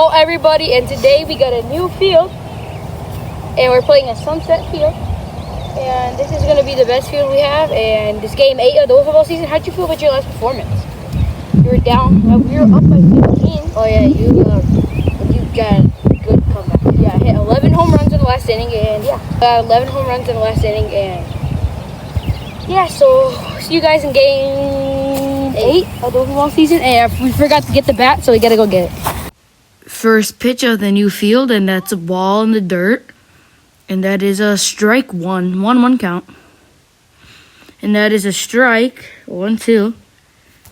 Hello everybody, and today we got a new field and we're playing a sunset field, and this is going to be the best field we have. And this game 8 of the football season. How'd you feel about your last performance? You were down, we were up by 15. Oh yeah, you got a good comeback. Yeah, I hit 11 home runs in the last inning, and yeah, 11 home runs in the last inning, and yeah, so see you guys in game 8 of the football season. And we forgot to get the bat, so we gotta go get it. First pitch of the new field, and that's a ball in the dirt, and that is a strike 1 count, and that is a strike 1-2,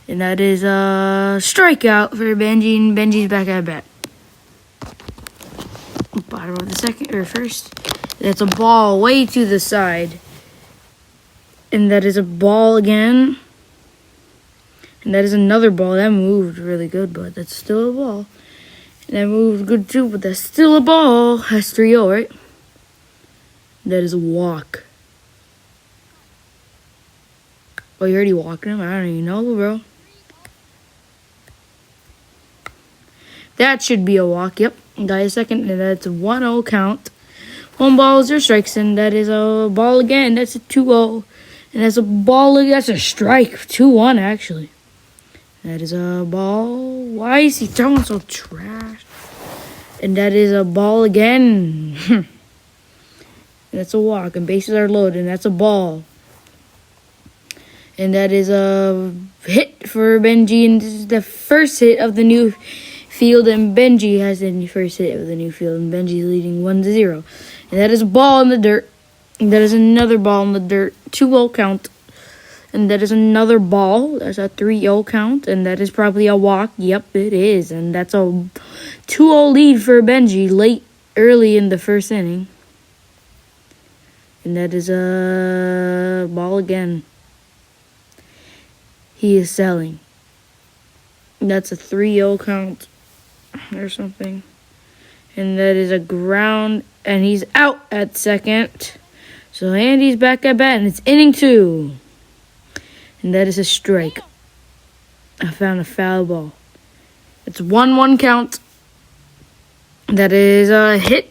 and that is a strikeout for Benji, and Benji's back at bat. Bottom of the second or first, that's a ball way to the side, and that is a ball again, and that is another ball that moved really good, but that's still a ball. And that moved good too, but that's still a ball. That's 3-0, right? That is a walk. Oh, you already walking him? I don't even know, bro. That should be a walk. Yep. Got a second, and that's a 1-0 count. 1 ball, 0 strikes, and that is a ball again. That's a 2-0. And that's a ball again. That's a strike. 2-1, actually. That is a ball. Why is he throwing so trash? And that is a ball again. That's a walk. And bases are loaded. And that's a ball. And that is a hit for Benji. And this is the first hit of the new field. And Benji has the first hit of the new field. And Benji's leading 1-0. And that is a ball in the dirt. And that is another ball in the dirt. 2-0 count. And that is another ball. That's a 3-0 count. And that is probably a walk. Yep, it is. And that's a 2-0 lead for Benji early in the first inning. And that is a ball again. He is selling. That's a 3-0 count or something. And that is a ground. And he's out at second. So Andy's back at bat. And it's inning 2. And that is a strike. I found a foul ball. It's 1-1 count. That is a hit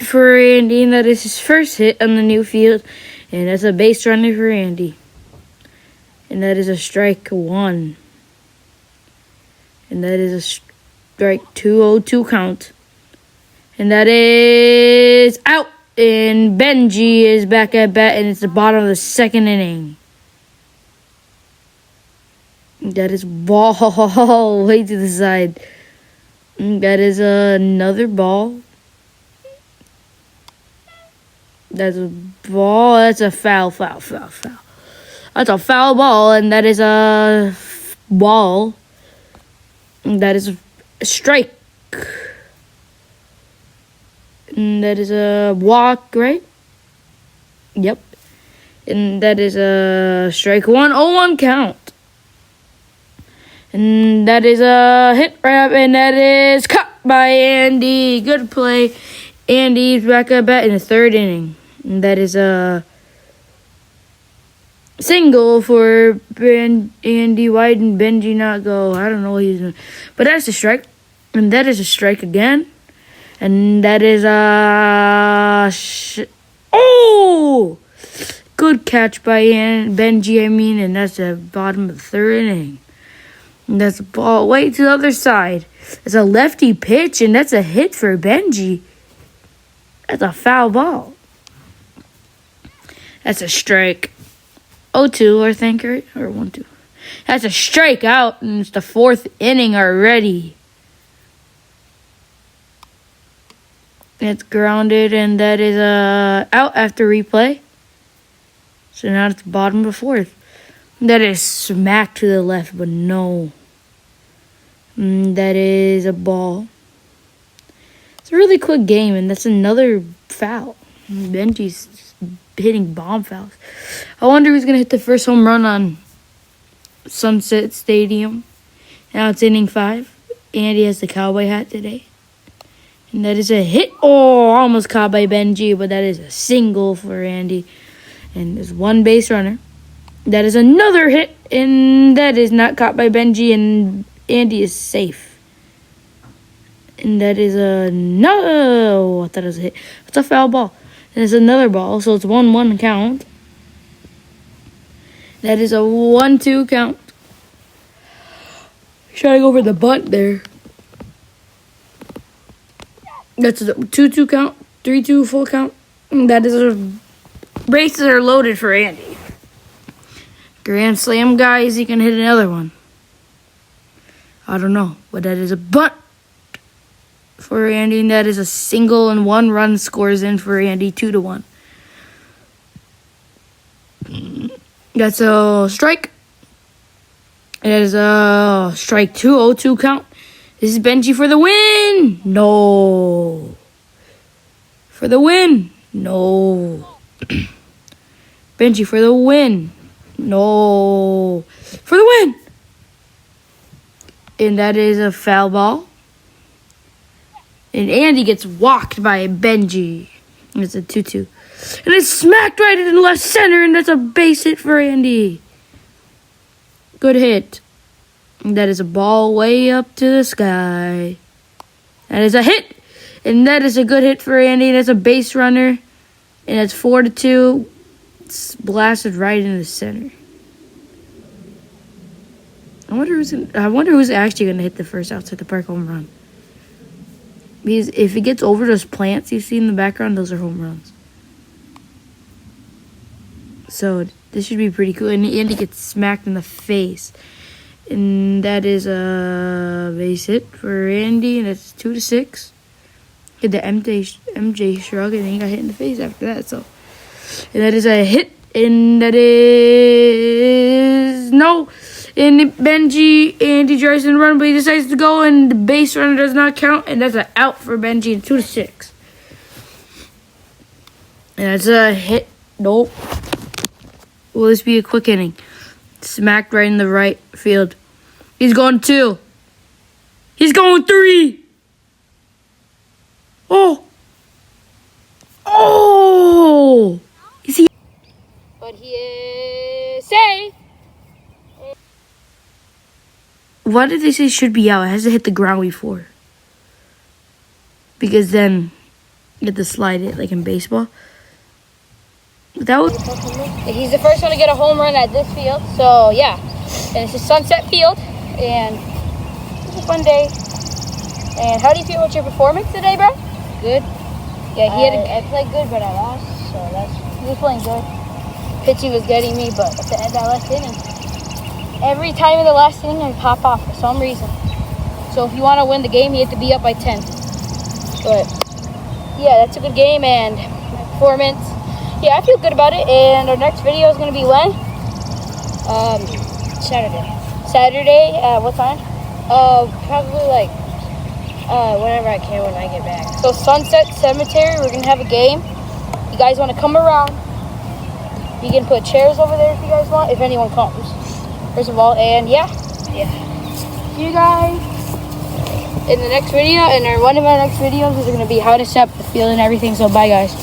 for Andy, and that is his first hit on the new field. And that's a base runner for Andy. And that is a strike 1. And that is a strike 2-0 count. And that is out. And Benji is back at bat, and it's the bottom of the second inning. That is ball way to the side. That is another ball. That's a ball. That's a foul. That's a foul ball, and that is a ball. That is a strike. And that is a walk, right? Yep. And that is a strike 1-0 count. And that is a hit right up, and that is caught by Andy. Good play. Andy's back at bat in the third inning. And that is a single for Andy. Why didn't Benji not go? I don't know what he's doing. But that's a strike. And that is a strike again. And that is a... Oh! Good catch by Benji, and that's the bottom of the third inning. And that's a ball way to the other side. It's a lefty pitch, and that's a hit for Benji. That's a foul ball. That's a strike. 0-2, I think, right? Or 1-2. That's a strikeout, and it's the 4th inning already. It's grounded, and that is out after replay. So now it's the bottom of the 4th. That is smack to the left, but no. That is a ball. It's a really quick game, and that's another foul. Benji's hitting bomb fouls. I wonder who's going to hit the first home run on Sunset Stadium. Now it's inning 5. Andy has the cowboy hat today. And that is a hit. Oh, almost caught by Benji, but that is a single for Andy. And there's 1 base runner. That is another hit, and that is not caught by Benji, and Andy is safe. And that is a no. I thought it was a hit. It's a foul ball. And it's another ball, so it's 1-1 count. That is a 1-2 count. Trying to go for the bunt there. That's a 2-2 count. 3-2 full count. And that is a bases are loaded for Andy. Grand slam, guys. He can hit another one. I don't know, but that is a bunt for Andy, and that is a single, and 1 run scores in for Andy, 2-1. That's a strike. And that is a strike 2, 0-2 count. This is Benji for the win. No. For the win. No. Benji for the win. No. For the win. And that is a foul ball. And Andy gets walked by Benji. It's a 2-2. And it's smacked right in the left center, and that's a base hit for Andy. Good hit. And that is a ball way up to the sky. That is a hit. And that is a good hit for Andy. That's a base runner. And it's 4-2. It's blasted right into the center. I wonder who's actually going to hit the first outside the park home run. Because if it gets over those plants you see in the background, those are home runs. So this should be pretty cool. And Andy gets smacked in the face. And that is a base hit for Andy. And it's 2-6. Hit the MJ shrug, and then he got hit in the face after that. So, and that is a hit. And that is no. And Andy tries to run, but he decides to go, and the base runner does not count, and that's an out for Benji, and 2-6. And that's a hit. Nope. Will this be a quick inning? Smacked right in the right field. He's going 2. He's going 3. Oh. Oh. Is he? But he is safe. Why did they say should be out? It has to hit the ground before. Because then you have to slide it like in baseball. That was. He's the first one to get a home run at this field. So yeah. And it's a Sunset Field. And it's a fun day. And how do you feel about your performance today, bro? Good. Yeah, I played good, but I lost. So he was playing good. Pitching was getting me, but at the end that last inning. Every time in the last inning, I pop off for some reason. So if you want to win the game, you have to be up by 10. But yeah, that's a good game and my performance. Yeah, I feel good about it. And our next video is going to be when? Saturday. What time? Probably like whenever I can when I get back. So Sunset Cemetery, we're going to have a game. You guys want to come around? You can put chairs over there if you guys want, if anyone comes. First of all, and yeah. See you guys in the next video, and one of my next videos is going to be how to set up the field and everything. So bye, guys.